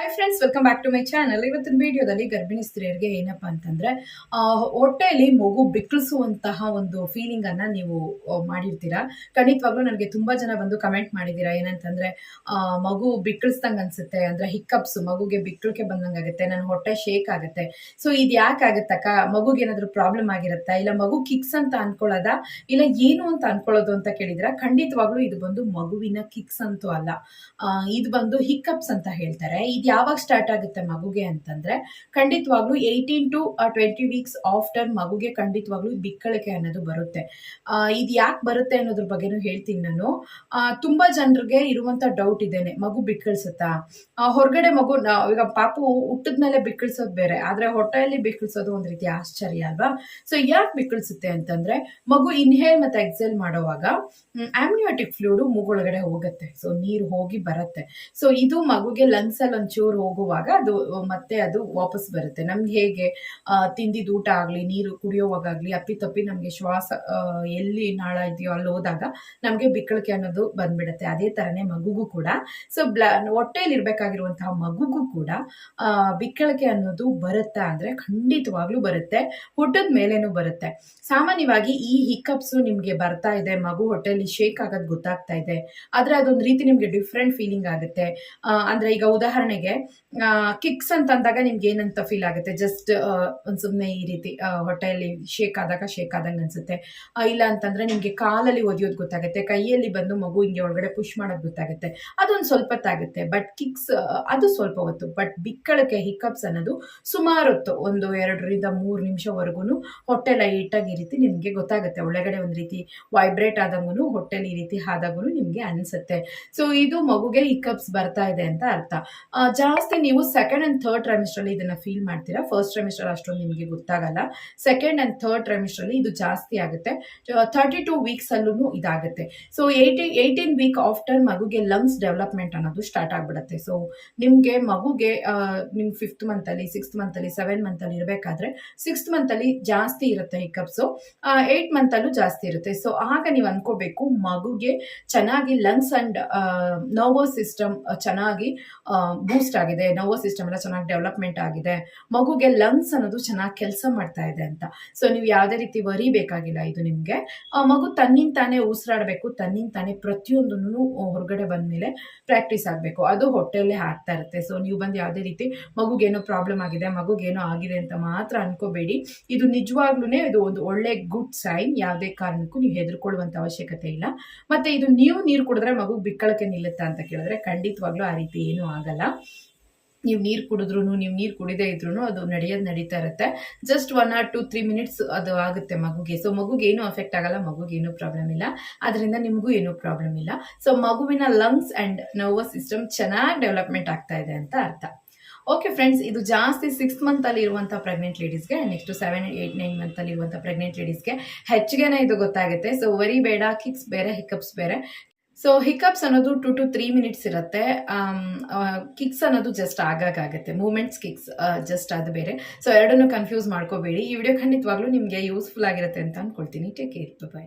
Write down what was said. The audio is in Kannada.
Hi friends, welcome back to my channel. ಇವತ್ತಿನ ವಿಡಿಯೋದಲ್ಲಿ ಗರ್ಭಿಣಿ ಸ್ತ್ರೀಯರಿಗೆ ಏನಪ್ಪಾ ಅಂತಂದ್ರೆ ಹೊಟ್ಟೆಯಲ್ಲಿ ಮಗು ಬಿಕ್ಕಳಿಸುವಂತಹ ಒಂದು ಫೀಲಿಂಗ್ ಅನ್ನ ನೀವು ಮಾಡಿರ್ತೀರಾ. ಖಂಡಿತವಾಗ್ಲೂ ನನಗೆ ತುಂಬಾ ಜನ ಬಂದು ಕಮೆಂಟ್ ಮಾಡಿದೀರಾ. ಏನಂತಂದ್ರೆ ಮಗು ಬಿಕ್ಕಳಿಸ್ದಂಗ್ ಅನ್ಸುತ್ತೆ, ಅಂದ್ರೆ ಹಿಕ್ಕಪ್ಸ್, ಮಗುಗೆ ಬಿಕ್ಕಳಿಕೆ ಬಂದಂಗ್ ಆಗುತ್ತೆ, ನನ್ನ ಹೊಟ್ಟೆ ಶೇಕ್ ಆಗುತ್ತೆ. ಸೊ ಇದು ಯಾಕೆ ಆಗುತ್ತಕ್ಕ? ಮಗುಗೆ ಏನಾದ್ರು ಪ್ರಾಬ್ಲಮ್ ಆಗಿರುತ್ತಾ, ಇಲ್ಲ ಮಗು ಕಿಕ್ಸ್ ಅಂತ ಅನ್ಕೊಳ್ಳೋದ, ಇಲ್ಲ ಏನು ಅಂತ ಅನ್ಕೊಳ್ಳೋದು ಅಂತ ಕೇಳಿದ್ರ, ಖಂಡಿತವಾಗ್ಲೂ ಇದು ಬಂದು ಮಗುವಿನ ಕಿಕ್ಸ್ ಅಂತೂ ಅಲ್ಲ. ಇದು ಬಂದು ಹಿಕ್ಕಪ್ಸ್ ಅಂತ ಹೇಳ್ತಾರೆ. ಇದು ಯಾವಾಗ ಸ್ಟಾರ್ಟ್ ಆಗುತ್ತೆ ಮಗುಗೆ ಅಂತಂದ್ರೆ, ಖಂಡಿತವಾಗ್ಲೂ 18 to 20 ವೀಕ್ಸ್ ಆಫ್ಟರ್ ಮಗುಗೆ ಖಂಡಿತವಾಗ್ಲೂ ಬಿಕ್ಕಳಿಕೆ ಅನ್ನೋದು ಬರುತ್ತೆ. ಇದು ಯಾಕೆ ಬರುತ್ತೆ ಅನ್ನೋದ್ರ ಬಗ್ಗೆನೂ ಹೇಳ್ತೀನಿ ನಾನು. ತುಂಬಾ ಜನರಿಗೆ ಇರುವಂತ ಡೌಟ್ ಇದೇನೆ, ಮಗು ಬಿಕ್ಕಳಿಸುತ್ತಾ? ಹೊರಗಡೆ ಮಗು ಈಗ ಪಾಪು ಹುಟ್ಟಿದ ಮೇಲೆ ಬಿಕ್ಕಳಿಸೋದು ಬೇರೆ, ಆದ್ರೆ ಹೊಟ್ಟೆಯಲ್ಲಿ ಬಿಕ್ಕಳಿಸೋದು ಒಂದ್ ರೀತಿ ಆಶ್ಚರ್ಯ ಅಲ್ವಾ? ಸೊ ಯಾಕೆ ಬಿಕ್ಕಳಿಸುತ್ತೆ ಅಂತಂದ್ರೆ, ಮಗು ಇನ್ಹೇಲ್ ಮತ್ತೆ ಎಕ್ಸೇಲ್ ಮಾಡುವಾಗ ಆಮ್ನಿಯೋಟಿಕ್ ಫ್ಲೂಯಿಡ್ ಮೂಗೊಳಗಡೆ ಹೋಗುತ್ತೆ. ಸೊ ನೀರು ಹೋಗಿ ಬರುತ್ತೆ. ಸೊ ಇದು ಮಗುಗೆ ಲಂಗ್ಸ್ ಅಲ್ಲಿ ಒಂಚೂರು ಹೋಗುವಾಗ ಅದು ವಾಪಸ್ ಬರುತ್ತೆ. ನಮ್ಗೆ ಹೇಗೆ ತಿಂದಿದ ಊಟ ಆಗ್ಲಿ, ನೀರು ಕುಡಿಯೋವಾಗ್ಲಿ ಅಪ್ಪಿತಪ್ಪಿ ನಮ್ಗೆ ಶ್ವಾಸ ಎಲ್ಲಿ ನಾಳ ಇದೆಯೋ ಅಲ್ಲಿ ಹೋದಾಗ ನಮ್ಗೆ ಬಿಕ್ಕಳಿಕೆ ಅನ್ನೋದು ಬಂದ್ಬಿಡುತ್ತೆ. ಅದೇ ತರನೇ ಮಗುಗೂ ಕೂಡ. ಸೊ ಹೊಟ್ಟೆಯಲ್ಲಿ ಇರ್ಬೇಕಾಗಿರುವಂತಹ ಮಗುಗೂ ಕೂಡ ಬಿಕ್ಕಳಿಕೆ ಅನ್ನೋದು ಬರುತ್ತಾ ಅಂದ್ರೆ ಖಂಡಿತವಾಗ್ಲೂ ಬರುತ್ತೆ. ಹುಟ್ಟದ ಮೇಲೇನು ಬರುತ್ತೆ. ಸಾಮಾನ್ಯವಾಗಿ ಈ ಹಿಕ್ಕಪ್ಸ್ ನಿಮ್ಗೆ ಬರ್ತಾ ಇದೆ, ಮಗು ಹೊಟ್ಟೆಯಲ್ಲಿ ಶೇಕ್ ಆಗೋದು ಗೊತ್ತಾಗ್ತಾ ಇದೆ, ಆದ್ರೆ ಅದೊಂದು ರೀತಿ ನಿಮ್ಗೆ ಡಿಫ್ರೆಂಟ್ ಫೀಲಿಂಗ್ ಆಗುತ್ತೆ. ಅಂದ್ರೆ ಈಗ ಉದಾಹರಣೆಗೆ ಕಿಕ್ಸ್ ಅಂತ ಅಂದಾಗ ನಿಮ್ಗೆ ಏನಂತ ಫೀಲ್ ಆಗುತ್ತೆ? ಜಸ್ಟ್ ಒಂದ್ ಸುಮ್ನೆ ಈ ರೀತಿ ಹೊಟ್ಟೆಯಲ್ಲಿ ಶೇಕ್ ಆದಂಗೆ ಅನ್ಸುತ್ತೆ. ಇಲ್ಲ ಅಂತಂದ್ರೆ ನಿಮ್ಗೆ ಕಾಲಲ್ಲಿ ಒದಿಯೋದು ಗೊತ್ತಾಗುತ್ತೆ, ಕೈಯಲ್ಲಿ ಬಂದು ಮಗು ಹಿಂಗೆ ಒಳಗಡೆ ಪುಷ್ ಮಾಡೋದು ಗೊತ್ತಾಗುತ್ತೆ. ಅದೊಂದು ಸ್ವಲ್ಪ ಹೊತ್ತಾಗುತ್ತೆ. ಬಟ್ ಕಿಕ್ಸ್ ಅದು ಸ್ವಲ್ಪ ಹೊತ್ತು. ಬಟ್ ಬಿಕ್ಕಳಿಕೆ ಹಿಕ್ಕಪ್ಸ್ ಅನ್ನೋದು ಸುಮಾರು ಹೊತ್ತು, ಒಂದು 2 ರಿಂದ 3 ನಿಮಿಷವರೆಗೂ ಹೊಟ್ಟೆ ಲೈಟ್ ಆಗಿ ಈ ರೀತಿ ನಿಮ್ಗೆ ಗೊತ್ತಾಗುತ್ತೆ. ಒಳಗಡೆ ಒಂದ್ ರೀತಿ ವೈಬ್ರೇಟ್ ಆದಂಗೂ ಹೊಟ್ಟೆಲಿ ಈ ರೀತಿ ಆದಾಗೂ ನಿಮ್ಗೆ ಅನ್ಸುತ್ತೆ. ಸೊ ಇದು ಮಗುಗೆ ಹಿಕ್ಕಪ್ಸ್ ಬರ್ತಾ ಇದೆ ಅಂತ ಅರ್ಥ. ಜಾಸ್ತಿ ನೀವು ಸೆಕೆಂಡ್ ಅಂಡ್ ಥರ್ಡ್ ಟ್ರೈಮಿಸ್ಟರ್ ಅಲ್ಲಿ ಇದನ್ನ ಫೀಲ್ ಮಾಡ್ತೀರಾ. ಫಸ್ಟ್ ಟ್ರೈಮಿಸ್ಟರ್ ಅಷ್ಟೊಂದು ನಿಮ್ಗೆ ಗೊತ್ತಾಗಲ್ಲ. ಸೆಕೆಂಡ್ ಅಂಡ್ ಥರ್ಡ್ ಟ್ರೈಮಿಸ್ಟರ್ ಅಲ್ಲಿ ಇದು ಜಾಸ್ತಿ ಆಗುತ್ತೆ. 32 ವೀಕ್ಸ್ ಅಲ್ಲೂ ಇದಾಗುತ್ತೆ. ಸೊ 18 ವೀಕ್ ಆಫ್ಟರ್ ಮಗುಗೆ ಲಂಗ್ಸ್ ಡೆವಲಪ್ಮೆಂಟ್ ಅನ್ನೋದು ಸ್ಟಾರ್ಟ್ ಆಗ್ಬಿಡುತ್ತೆ. ಸೊ ನಿಮ್ಗೆ ಮಗುಗೆ ನಿಮ್ 5th ಮಂತ್ ಅಲ್ಲಿ, 6th ಮಂತ್ ಅಲ್ಲಿ, 7th ಮಂತ್ ಅಲ್ಲಿ ಇರಬೇಕಾದ್ರೆ 6th ಮಂತ್ ಅಲ್ಲಿ ಜಾಸ್ತಿ ಇರುತ್ತೆ ಹಿಕ್ಕಪ್ಸ್, 8th ಮಂತ್ ಅಲ್ಲೂ ಜಾಸ್ತಿ ಇರುತ್ತೆ. ಸೊ ಆಗ ನೀವು ಅನ್ಕೋಬೇಕು ಮಗುಗೆ ಚೆನ್ನಾಗಿ ಲಂಗ್ಸ್ ಅಂಡ್ ನರ್ವಸ್ ಸಿಸ್ಟಮ್ ಚೆನ್ನಾಗಿ ಬೂಸ್ಟ್ ಆಗಿದೆ, ನರ್ವಸ್ ಸಿಸ್ಟಮ್ ಎಲ್ಲ ಚೆನ್ನಾಗಿ ಡೆವಲಪ್ಮೆಂಟ್ ಆಗಿದೆ, ಮಗುಗೆ ಲಂಗ್ಸ್ ಅನ್ನೋದು ಚೆನ್ನಾಗಿ ಕೆಲಸ ಮಾಡ್ತಾ ಇದೆ ಅಂತ. ಸೊ ನೀವು ಯಾವುದೇ ರೀತಿ ವರಿ ಬೇಕಾಗಿಲ್ಲ. ಇದು ನಿಮ್ಗೆ ಮಗು ತನ್ನಿಂತಾನೆ ಉಸಿರಾಡಬೇಕು, ತನ್ನಿಂತಾನೆ ಪ್ರತಿಯೊಂದನ್ನು ಹೊರಗಡೆ ಬಂದ್ಮೇಲೆ ಪ್ರಾಕ್ಟೀಸ್ ಆಗಬೇಕು. ಅದು ಹೊಟ್ಟೆಯಲ್ಲೇ ಆಗ್ತಾ ಇರುತ್ತೆ. ಸೊ ನೀವು ಬಂದು ಯಾವುದೇ ರೀತಿ ಮಗುಗೇನೋ ಪ್ರಾಬ್ಲಮ್ ಆಗಿದೆ, ಮಗುಗೇನೋ ಆಗಿದೆ ಅಂತ ಮಾತ್ರ ಅನ್ಕೋಬೇಡಿ. ಇದು ನಿಜವಾಗ್ಲೂ ಇದು ಒಂದು ಒಳ್ಳೆ ಗುಡ್ ಸೈನ್. ಯಾವುದೇ ಕಾರಣಕ್ಕೂ ನೀವು ಹೆದರ್ಕೊಳ್ಳುವಂತ ಅವಶ್ಯಕತೆ ಇಲ್ಲ. ಮತ್ತೆ ಇದು ನೀವು ನೀರು ಕುಡಿದ್ರೆ ಮಗು ಬಿಕ್ಕಳಕ್ಕೆ ನಿಲ್ಲುತ್ತಾ ಅಂತ ಕೇಳಿದ್ರೆ ಖಂಡಿತವಾಗ್ಲೂ ಆ ರೀತಿ ಏನೂ ಆಗಲ್ಲ. ನೀವು ನೀರು ಕುಡಿದ್ರು, ನೀವು ನೀರು ಕುಡಿದೇ ಇದ್ರು ಅದು ನಡೀತಾ ಇರುತ್ತೆ. ಜಸ್ಟ್ 1 or 2, 3 ಮಿನಿಟ್ಸ್ ಅದು ಆಗುತ್ತೆ ಮಗುಗೆ. ಸೊ ಮಗುಗೆ ಏನೂ ಅಫೆಕ್ಟ್ ಆಗಲ್ಲ, ಮಗುಗೆ ಏನೂ ಪ್ರಾಬ್ಲಮ್ ಇಲ್ಲ, ಅದರಿಂದ ನಿಮಗೂ ಏನೂ ಪ್ರಾಬ್ಲಮ್ ಇಲ್ಲ. ಸೊ ಮಗುವಿನ ಲಂಗ್ಸ್ ಅಂಡ್ ನರ್ವಸ್ ಸಿಸ್ಟಮ್ ಚೆನ್ನಾಗಿ ಡೆವಲಪ್ಮೆಂಟ್ ಆಗ್ತಾ ಇದೆ ಅಂತ ಅರ್ಥ. ಓಕೆ ಫ್ರೆಂಡ್ಸ್, ಇದು ಜಾಸ್ತಿ 6th ಮಂತ್ ಅಲ್ಲಿ ಇರುವಂತಹ ಪ್ರೆಗ್ನೆಂಟ್ ಲೇಡೀಸ್ಗೆ, ನೆಕ್ಸ್ಟ್ 7, 8, 9 ಮಂತ್ ಅಲ್ಲಿ ಇರುವಂತಹ ಪ್ರೆಗ್ನೆಂಟ್ ಲೇಡೀಸ್ಗೆ ಹೆಚ್ಚಿಗೆನೇ ಇದು ಗೊತ್ತಾಗುತ್ತೆ. ಸೊ ವರಿ ಬೇಡ, ಕಿಕ್ಸ್ ಬೇರೆ, ಹಿಕ್ಕಪ್ಸ್ ಬೇರೆ. ಸೊ ಹಿಕ್ಕಪ್ಸ್ ಅನ್ನೋದು 2 to 3 ಮಿನಿಟ್ಸ್ ಇರುತ್ತೆ. ಕಿಕ್ಸ್ ಅನ್ನೋದು ಜಸ್ಟ್ ಆಗಾಗುತ್ತೆ, ಮೂವ್ಮೆಂಟ್ಸ್ ಕಿಕ್ಸ್ ಜಸ್ಟ್ ಅದು ಬೇರೆ. ಸೊ ಎರಡನ್ನೂ ಕನ್ಫ್ಯೂಸ್ ಮಾಡ್ಕೋಬೇಡಿ. ಈ ವಿಡಿಯೋ ಖಂಡಿತವಾಗ್ಲೂ ನಿಮಗೆ ಯೂಸ್ಫುಲ್ ಆಗಿರುತ್ತೆ ಅಂತ ಅನ್ಕೊಳ್ತೀನಿ. Take care, by.